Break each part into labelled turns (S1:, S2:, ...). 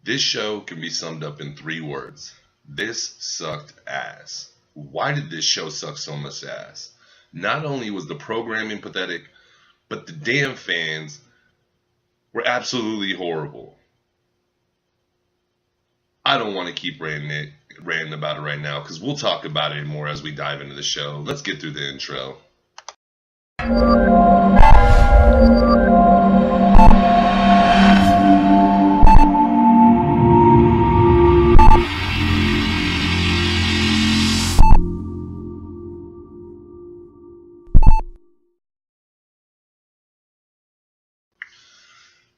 S1: This show can be summed up in 3 words. This sucked ass. Why did this show suck so much ass? Not only was the programming pathetic, but the damn fans were absolutely horrible. I don't want to keep ranting about it right now because we'll talk about it more as we dive into the show. Let's get through the intro.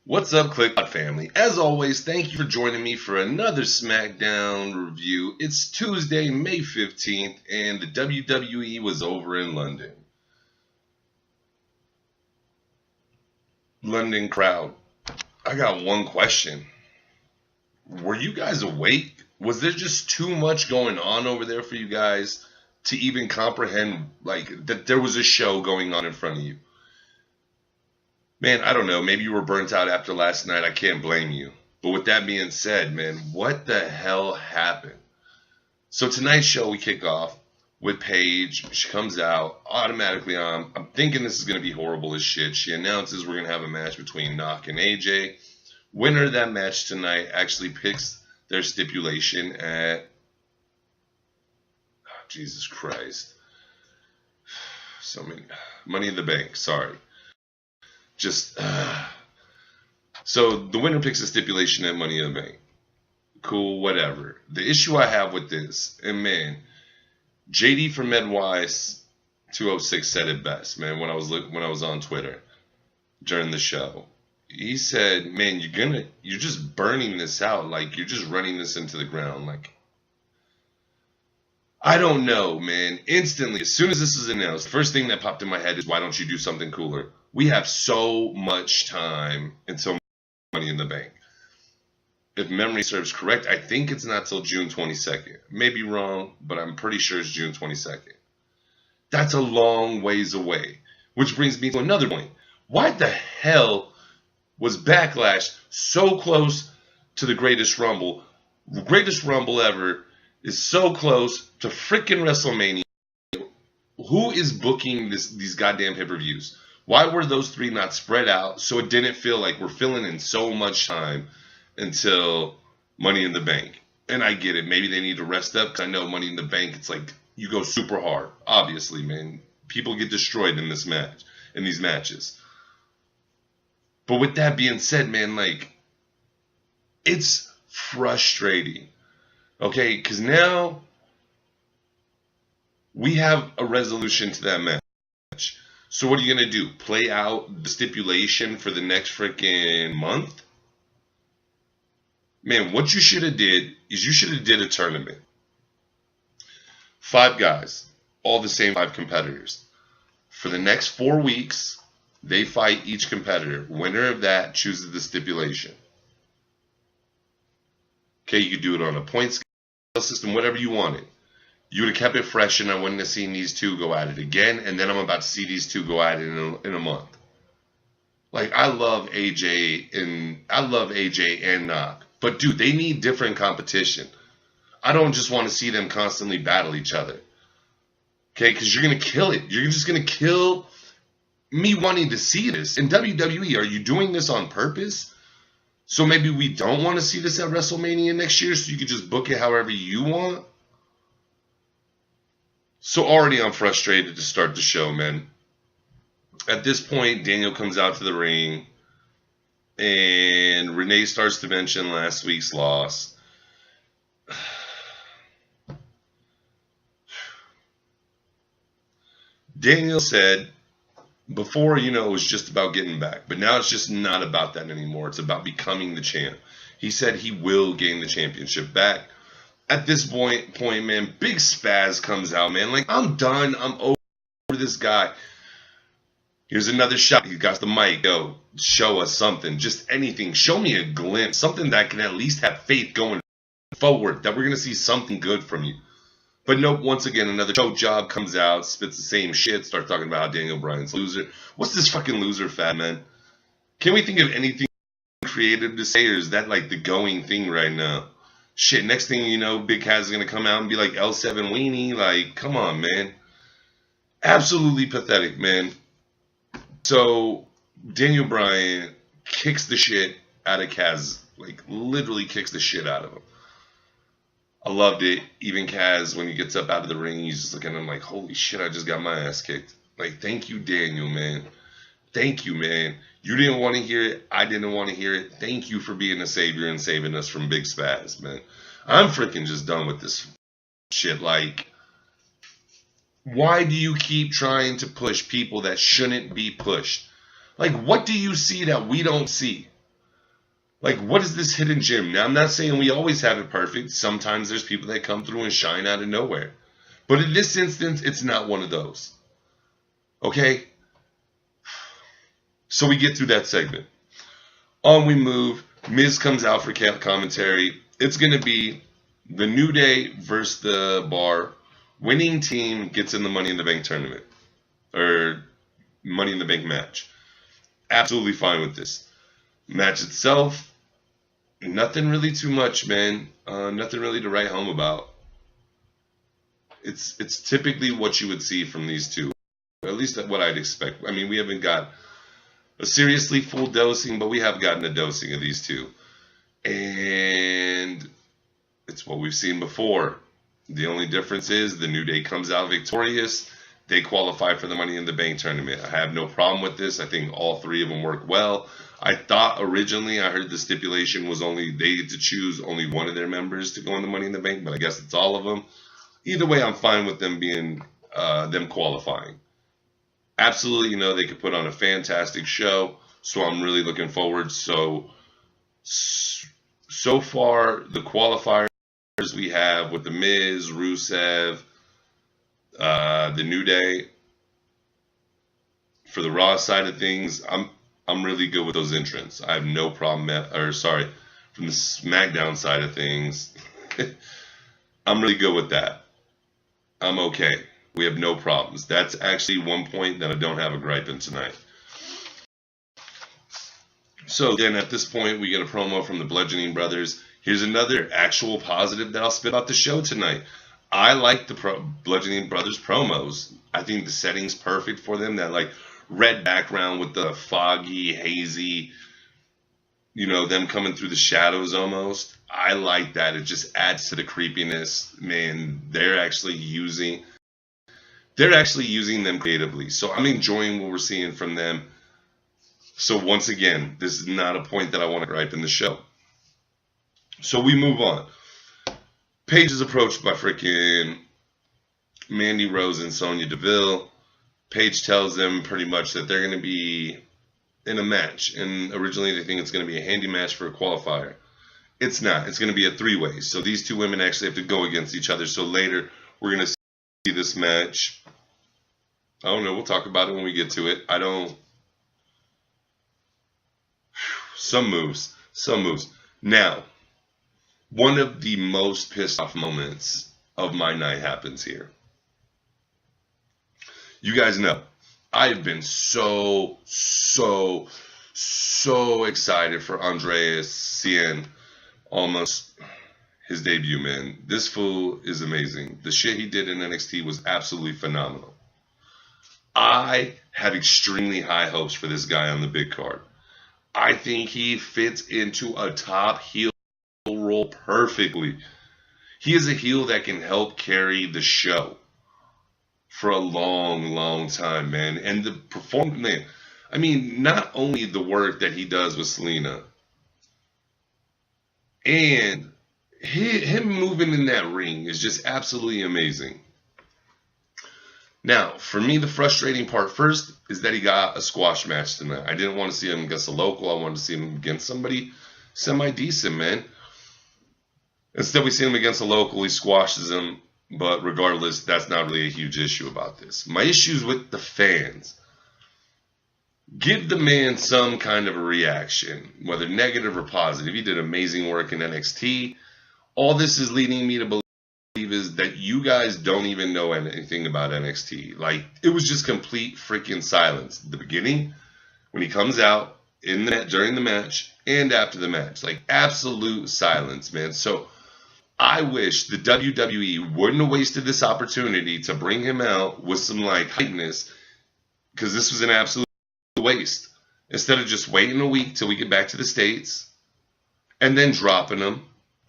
S1: What's up, KLIQPOD family? As always, thank you for joining me for another Smackdown review. It's Tuesday, May 15th, and the WWE was over in London. London crowd, I got one question. Were you guys awake? Was there just too much going on over there for you guys to even comprehend, that there was a show going on in front of you? Man, I don't know. Maybe you were burnt out after last night. I can't blame you. But with that being said, man, what the hell happened? So tonight's show, we kick off with Paige. She comes out automatically. I'm thinking this is going to be horrible as shit. She announces we're going to have a match between Knock and AJ. Winner of that match tonight actually picks their stipulation at... Oh, Jesus Christ. So many... Money in the Bank. Sorry. So the winner picks a stipulation at Money in the Bank. Cool, whatever. The issue I have with this, and man, JD from Medwise 206 said it best, man, when I was on Twitter during the show. He said, man, you're just burning this out, like you're just running this into the ground. Like, I don't know, man. Instantly, as soon as this is announced, the first thing that popped in my head is, why don't you do something cooler? We have so much time until Money in the Bank. If memory serves correct, I think it's not till June 22nd. Maybe wrong, but I'm pretty sure it's June 22nd. That's a long ways away. Which brings me to another point. Why the hell was Backlash so close to the Greatest Rumble? The Greatest Rumble ever is so close to freaking WrestleMania. Who is booking these goddamn pay-per-views? Why were those three not spread out so it didn't feel like we're filling in so much time until Money in the Bank? And I get it. Maybe they need to rest up because I know Money in the Bank, it's like you go super hard. Obviously, man. People get destroyed in these matches. But with that being said, man, it's frustrating. Okay, because now we have a resolution to that match. So what are you going to do? Play out the stipulation for the next freaking month? Man, what you should have did is you should have did a tournament. 5 guys, all the same 5 competitors. For the next 4 weeks, they fight each competitor. Winner of that chooses the stipulation. Okay, you could do it on a point scale system, whatever you wanted. You would have kept it fresh, and I wouldn't have seen these two go at it again, and then I'm about to see these two go at it in a month. Like, I love AJ and Knock, but dude, they need different competition. I don't just want to see them constantly battle each other. Okay, because you're gonna kill it. You're just gonna kill me wanting to see this. In WWE, are you doing this on purpose? So maybe we don't want to see this at WrestleMania next year, so you can just book it however you want? So already I'm frustrated to start the show, man. At this point, Daniel comes out to the ring, and Renee starts to mention last week's loss. Daniel said, before, it was just about getting back. But now it's just not about that anymore. It's about becoming the champ. He said he will gain the championship back. At this point, man, Big Spaz comes out, man. Like, I'm done. I'm over this guy. Here's another shot. He got the mic. Yo, show us something. Just anything. Show me a glimpse. Something that can at least have faith going forward. That we're going to see something good from you. But nope, once again, another choke job comes out, spits the same shit, starts talking about how Daniel Bryan's a loser. What's this fucking loser fat, man? Can we think of anything creative to say, or is that like the going thing right now? Shit, next thing you know, Big Cat's gonna come out and be like L7 Weenie. Like, come on, man. Absolutely pathetic, man. So Daniel Bryan kicks the shit out of Kaz, like literally kicks the shit out of him. I loved it. Even Kaz, when he gets up out of the ring, he's just looking at him like, holy shit, I just got my ass kicked. Like, thank you, Daniel, man. Thank you, man. You didn't want to hear it. I didn't want to hear it. Thank you for being a savior and saving us from Big Spaz, man. I'm freaking just done with this shit. Like, why do you keep trying to push people that shouldn't be pushed? Like, what do you see that we don't see? Like, what is this hidden gem? Now, I'm not saying we always have it perfect. Sometimes there's people that come through and shine out of nowhere. But in this instance, it's not one of those. Okay? So we get through that segment. On we move. Miz comes out for commentary. It's going to be the New Day versus the Bar. Winning team gets in the Money in the Bank tournament. Or Money in the Bank match. Absolutely fine with this. Match itself, nothing really too much, man. Nothing really to write home about. It's typically what you would see from these two. At least what I'd expect. I mean, we haven't got a seriously full dosing, but we have gotten a dosing of these two. And it's what we've seen before. The only difference is the New Day comes out victorious. They qualify for the Money in the Bank tournament. I have no problem with this. I think all three of them work well. I thought originally, I heard the stipulation was only they get to choose only one of their members to go in the Money in the Bank, but I guess it's all of them. Either way, I'm fine with them being them qualifying. Absolutely, you know, they could put on a fantastic show, so I'm really looking forward. So far, the qualifiers we have with The Miz, Rusev, the New Day. For the Raw side of things, I'm really good with those entrants. I have no problem. From the SmackDown side of things, I'm really good with that. I'm okay. We have no problems. That's actually one point that I don't have a gripe in tonight. So then at this point, we get a promo from the Bludgeoning Brothers. Here's another actual positive that I'll spit out the show tonight. I like the Bludgeoning Brothers promos. I think the setting's perfect for them. That like red background with the foggy, hazy, you know, them coming through the shadows almost. I like that. It just adds to the creepiness. Man, they're actually using them creatively. So I'm enjoying what we're seeing from them. So once again, this is not a point that I want to gripe in the show. So we move on. Paige is approached by freaking Mandy Rose and Sonya Deville. Paige tells them pretty much that they're going to be in a match. And originally they think it's going to be a handy match for a qualifier. It's not. It's going to be a three-way. So these two women actually have to go against each other. So later we're going to see this match. I don't know. We'll talk about it when we get to it. Some moves. Now, one of the most pissed off moments of my night happens here. You guys know, I've been so excited for Andreas Cien, almost his debut, man. This fool is amazing. The shit he did in NXT was absolutely phenomenal. I had extremely high hopes for this guy on the big card. I think he fits into a top heel role perfectly. He is a heel that can help carry the show for a long time, man. And the performance, man, I mean, not only the work that he does with Selena, and him moving in that ring is just absolutely amazing. Now, for me, the frustrating part first is that he got a squash match tonight. I didn't want to see him against a local. I wanted to see him against somebody semi-decent, man. Instead, we see him against a local. He squashes him. But regardless, that's not really a huge issue about this. My issue is with the fans. Give the man some kind of a reaction, whether negative or positive. He did amazing work in NXT. All this is leading me to believe is that you guys don't even know anything about NXT. Like, it was just complete freaking silence. At the beginning, when he comes out, during the match and after the match. Like, absolute silence, man. So I wish the WWE wouldn't have wasted this opportunity to bring him out with some like hypeness, because this was an absolute waste. Instead of just waiting a week till we get back to the States and then dropping him,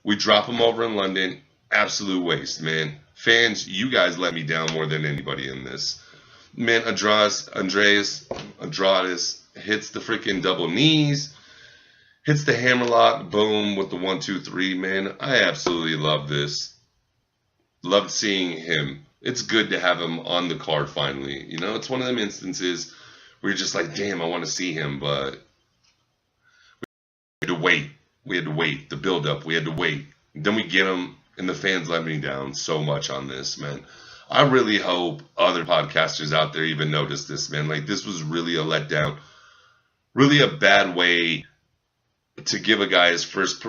S1: we drop him over in London. Absolute waste, man. Fans, you guys let me down more than anybody in this. Man, Andrade hits the freaking double knees, hits the hammerlock, boom, with the 1, 2, 3, man. I absolutely love this. Loved seeing him. It's good to have him on the card finally. You know, it's one of them instances where you're just like, damn, I want to see him, but we had to wait. We had to wait. The build-up, we had to wait. Then we get him, and the fans let me down so much on this, man. I really hope other podcasters out there even notice this, man. Like, this was really a letdown. Really a bad way to give a guy his first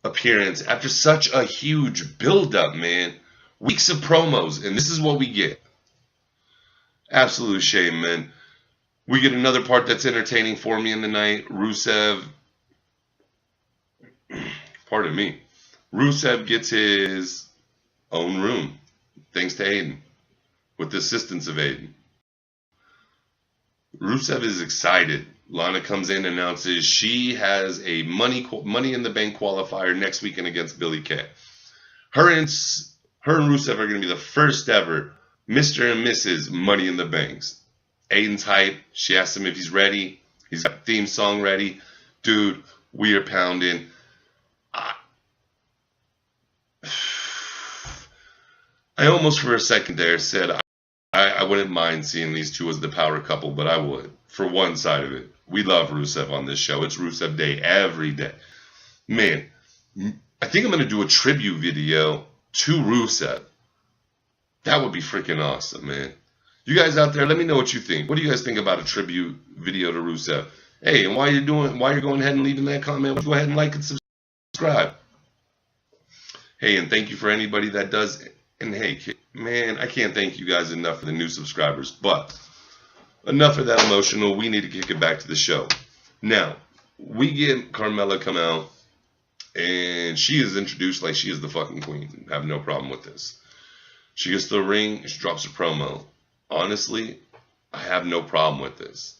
S1: appearance after such a huge build-up, man. Weeks of promos, and this is what we get. Absolute shame, man. We get another part that's entertaining for me in the night. Rusev, pardon me, Rusev gets his own room, thanks to Aiden, with the assistance of Aiden. Rusev is excited. Lana comes in and announces she has a Money in the Bank qualifier next weekend against Billie Kay. Her and Rusev are going to be the first ever Mr. and Mrs. Money in the Banks. Aiden's hype. She asks him if he's ready. He's got the theme song ready. Dude, we are pounding. I almost for a second there said I wouldn't mind seeing these two as the power couple, but I would. For one side of it. We love Rusev on this show. It's Rusev Day every day. Man, I think I'm going to do a tribute video to Rusev. That would be freaking awesome, man. You guys out there, let me know what you think. What do you guys think about a tribute video to Rusev? Hey, and while you're going ahead and leaving that comment, go ahead and like and subscribe. Hey, and thank you for anybody that does. And hey, man, I can't thank you guys enough for the new subscribers. But enough of that emotional. We need to kick it back to the show. Now, we get Carmella come out, and she is introduced like she is the fucking queen. I have no problem with this. She gets to the ring, she drops a promo. Honestly, I have no problem with this.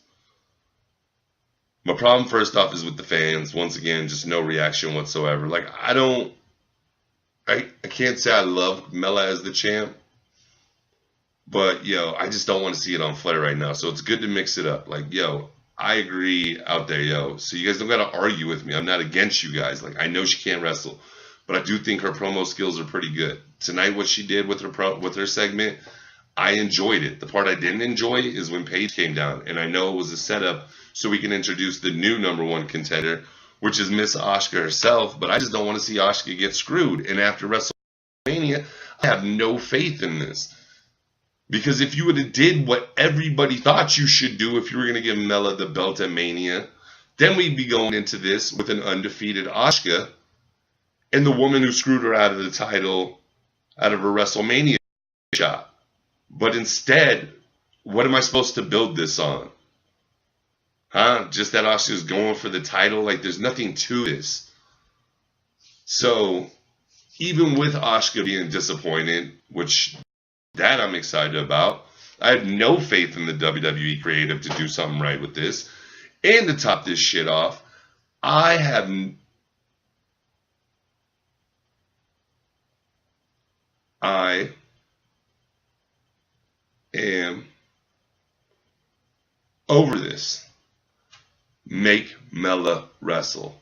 S1: My problem, first off, is with the fans. Once again, just no reaction whatsoever. Like, I can't say I love Mella as the champ. But, yo, I just don't want to see it on Flair right now. So it's good to mix it up. Like, yo, I agree out there, yo. So you guys don't got to argue with me. I'm not against you guys. Like, I know she can't wrestle. But I do think her promo skills are pretty good. Tonight, what she did with her segment, I enjoyed it. The part I didn't enjoy is when Paige came down. And I know it was a setup so we can introduce the new #1 contender, which is Miss Asuka herself. But I just don't want to see Asuka get screwed. And after WrestleMania, I have no faith in this. Because if you would have did what everybody thought you should do if you were going to give Mella the belt at Mania, then we'd be going into this with an undefeated Asuka and the woman who screwed her out of the title out of her WrestleMania shot. But instead, what am I supposed to build this on? Huh? Just that Asuka's going for the title? Like, there's nothing to this. So, even with Asuka being disappointed, which that I'm excited about, I have no faith in the WWE creative to do something right with this. And to top this shit off, I am over this. Make Mella wrestle.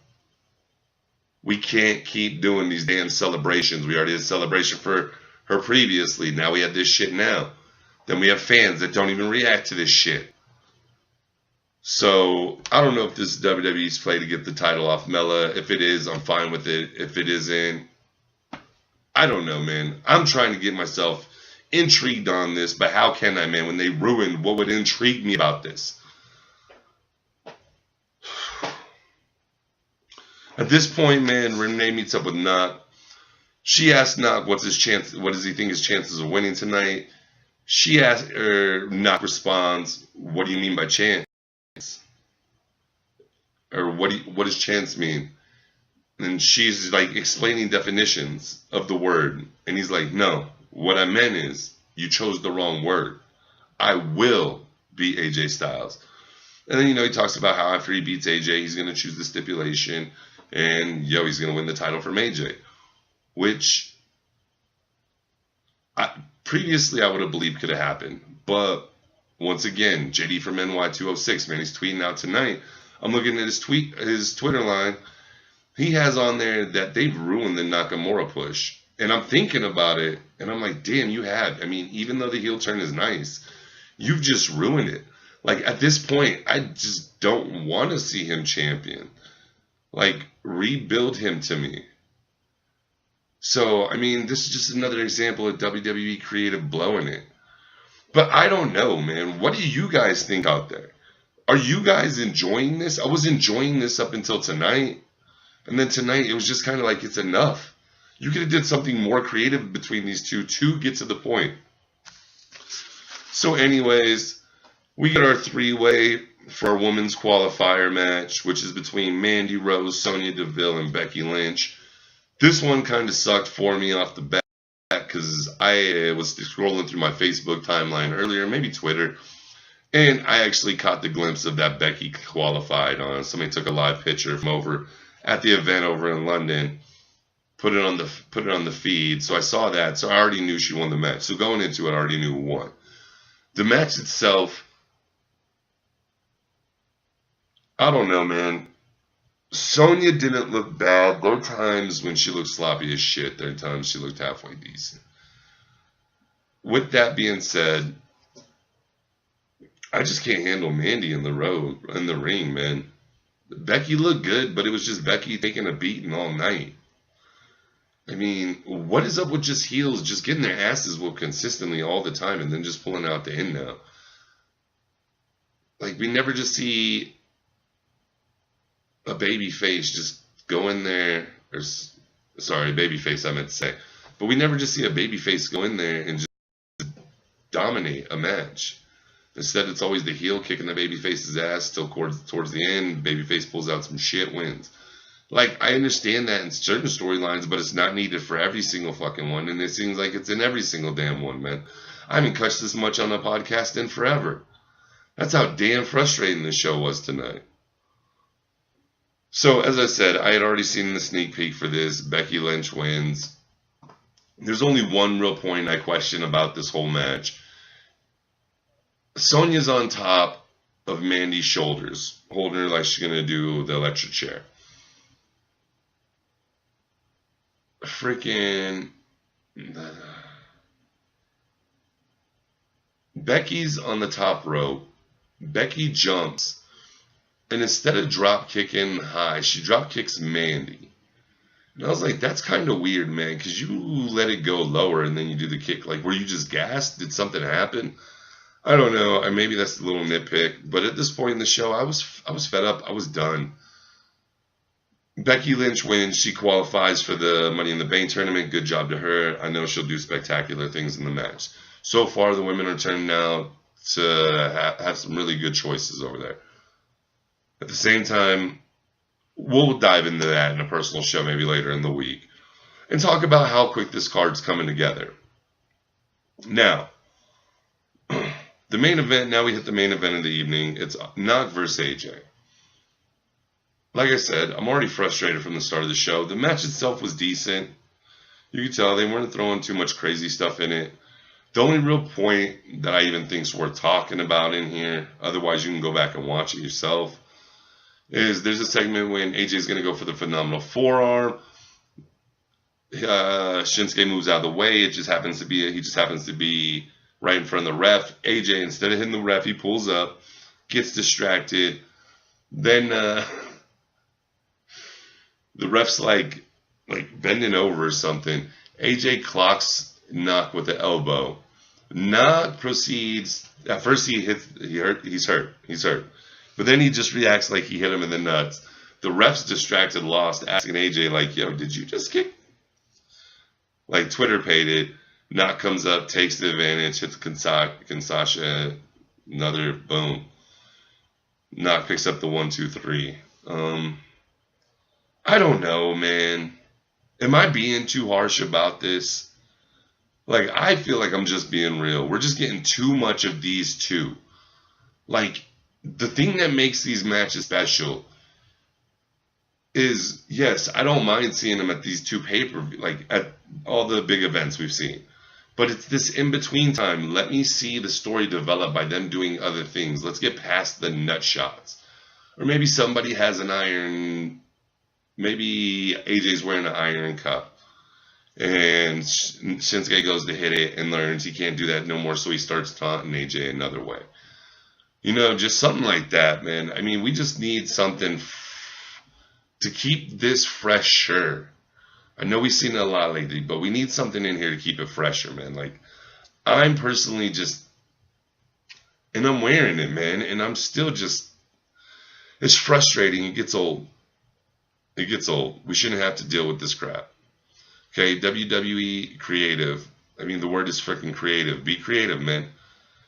S1: We can't keep doing these damn celebrations. We already had a celebration for her previously. Now we have this shit now. Then we have fans that don't even react to this shit. So, I don't know if this is WWE's play to get the title off Mella. If it is, I'm fine with it. If it isn't, I don't know, man. I'm trying to get myself intrigued on this, but how can I, man, when they ruined what would intrigue me about this? At this point, man, Renee meets up with Knock. She asks Knock what does he think his chances of winning tonight? Knock responds, what do you mean by chance? or what does chance mean? And she's like explaining definitions of the word. And he's like, no, what I meant is you chose the wrong word. I will beat AJ Styles. And then, he talks about how after he beats AJ, he's going to choose the stipulation. And, he's going to win the title from AJ. Which, previously I would have believed could have happened. But, once again, JD from NY206, man, he's tweeting out tonight. I'm looking at his Twitter line. He has on there that they've ruined the Nakamura push. And I'm thinking about it, and I'm like, damn, you have. I mean, even though the heel turn is nice, you've just ruined it. Like, at this point, I just don't want to see him champion. Like, rebuild him to me. So, I mean, this is just another example of WWE creative blowing it. But I don't know, man. What do you guys think out there? Are you guys enjoying this? I was enjoying this up until tonight. And then tonight, it was just kind of like, it's enough. You could have did something more creative between these two to get to the point. So anyways, we get our three-way for our women's qualifier match, which is between Mandy Rose, Sonya Deville, and Becky Lynch. This one kind of sucked for me off the bat because I was scrolling through my Facebook timeline earlier, maybe Twitter, and I actually caught the glimpse of that Becky qualified on. Somebody took a live picture from over at the event over in London, put it on the feed. So I saw that. So I already knew she won the match. So going into it, I already knew who won. The match itself, I don't know, man. Sonya didn't look bad. There were times when she looked sloppy as shit. There were times she looked halfway decent. With that being said, I just can't handle Mandy in the ring, man. Becky looked good, but it was just Becky taking a beating all night. I mean, what is up with just heels just getting their asses whooped consistently all the time and then just pulling out the end now? Like, we never just see a baby face just go in there, or sorry, baby face I meant to say. But we never just see a baby face go in there and just dominate a match. Instead, it's always the heel kicking the babyface's ass till towards the end. Babyface pulls out some shit, wins. Like, I understand that in certain storylines, but it's not needed for every single fucking one. And it seems like it's in every single damn one, man. I haven't cussed this much on a podcast in forever. That's how damn frustrating this show was tonight. So, as I said, I had already seen the sneak peek for this. Becky Lynch wins. There's only one real point I question about this whole match. Sonya's on top of Mandy's shoulders, holding her like she's going to do the electric chair. Freaking Becky's on the top rope. Becky jumps, and instead of drop kicking high, she drop kicks Mandy. And I was like, that's kind of weird, man, because you let it go lower and then you do the kick. Like, were you just gassed? Did something happen? I don't know. Maybe that's a little nitpick. But at this point in the show, I was fed up. I was done. Becky Lynch wins. She qualifies for the Money in the Bank tournament. Good job to her. I know she'll do spectacular things in the match. So far, the women are turning out to have some really good choices over there. At the same time, we'll dive into that in a personal show maybe later in the week and talk about how quick this card's coming together. Now, the main event, now we hit the main event of the evening. It's Knock versus AJ. Like I said, I'm already frustrated from the start of the show. The match itself was decent. You could tell they weren't throwing too much crazy stuff in it. The only real point that I even think is worth talking about in here, otherwise you can go back and watch it yourself, is there's a segment when AJ's going to go for the phenomenal forearm. Shinsuke moves out of the way. He just happens to be right in front of the ref. AJ, instead of hitting the ref, he pulls up, gets distracted. Then the ref's like bending over or something. AJ clocks Knock with the elbow. Knock proceeds. At first he's hurt. But then he just reacts like he hit him in the nuts. The ref's distracted, lost, asking AJ like, yo, did you just kick? Like Twitter paid it. Knock comes up, takes the advantage, hits Kinshasa, another boom. Knock picks up the 1, 2, 3. I don't know, man. Am I being too harsh about this? Like, I feel like I'm just being real. We're just getting too much of these two. Like, the thing that makes these matches special is, yes, I don't mind seeing them at these two pay-per-view, like at all the big events we've seen. But it's this in-between time. Let me see the story develop by them doing other things. Let's get past the nut shots. Or maybe somebody has an iron, maybe AJ's wearing an iron cup. And Shinsuke goes to hit it and learns he can't do that no more, so he starts taunting AJ another way. You know, just something like that, man. I mean, we just need something to keep this fresher. I know we've seen it a lot lately, but we need something in here to keep it fresher, man. Like, I'm personally just, and I'm wearing it, man, and I'm still just, it's frustrating. It gets old. It gets old. We shouldn't have to deal with this crap. Okay, WWE creative. I mean, the word is freaking creative. Be creative, man.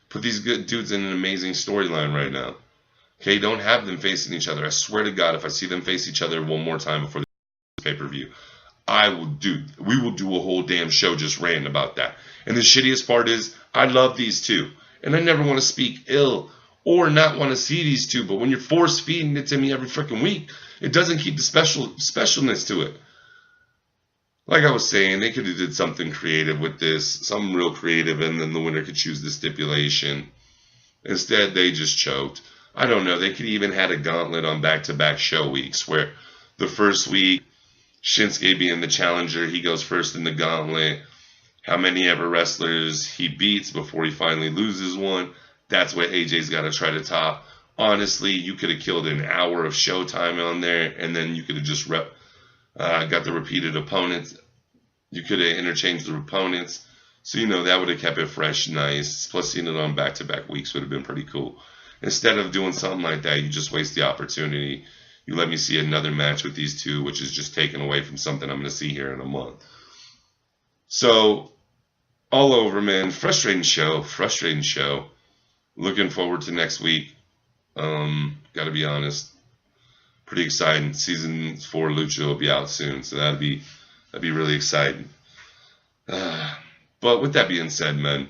S1: Put these good dudes in an amazing storyline right now. Okay, don't have them facing each other. I swear to God, if I see them face each other one more time before the pay-per-view, we will do a whole damn show just ranting about that. And the shittiest part is, I love these two. And I never want to speak ill or not want to see these two. But when you're force feeding it to me every freaking week, it doesn't keep the specialness to it. Like I was saying, they could have did something creative with this, something real creative, and then the winner could choose the stipulation. Instead, they just choked. I don't know. They could even had a gauntlet on back-to-back show weeks where the first week, Shinsuke being the challenger, he goes first in the gauntlet. How many ever wrestlers he beats before he finally loses one. That's what AJ's got to try to top. Honestly, you could have killed an hour of showtime on there, and then you could have just got the repeated opponents. You could have interchanged the opponents. So, you know, that would have kept it fresh, nice. Plus, seeing it on back-to-back weeks would have been pretty cool. Instead of doing something like that, you just waste the opportunity. You let me see another match with these two, which is just taken away from something I'm going to see here in a month. So, all over, man. Frustrating show. Frustrating show. Looking forward to next week. Got to be honest. Pretty exciting. Season 4 Lucha will be out soon, so that'd be really exciting. But with that being said, man,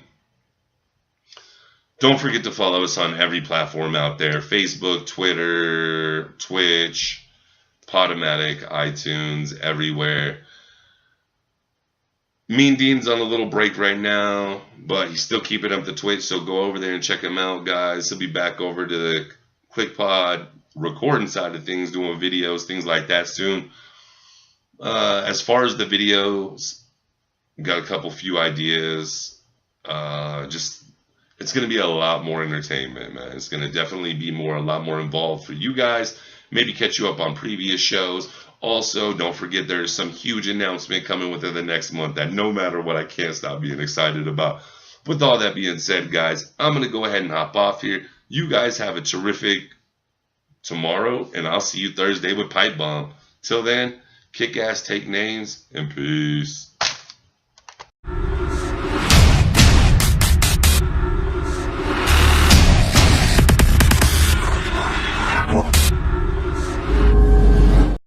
S1: don't forget to follow us on every platform out there. Facebook, Twitter, Twitch, Podomatic, iTunes, everywhere. Mean Dean's on a little break right now, but he's still keeping up the Twitch, so go over there and check him out, guys. He'll be back over to the KLIQPOD recording side of things, doing videos, things like that soon. As far as the videos, got a few ideas. It's going to be a lot more entertainment, man. It's going to definitely be a lot more involved for you guys. Maybe catch you up on previous shows. Also, don't forget there's some huge announcement coming within the next month that no matter what, I can't stop being excited about. With all that being said, guys, I'm going to go ahead and hop off here. You guys have a terrific tomorrow, and I'll see you Thursday with Pipe Bomb. Till then, kick ass, take names, and peace.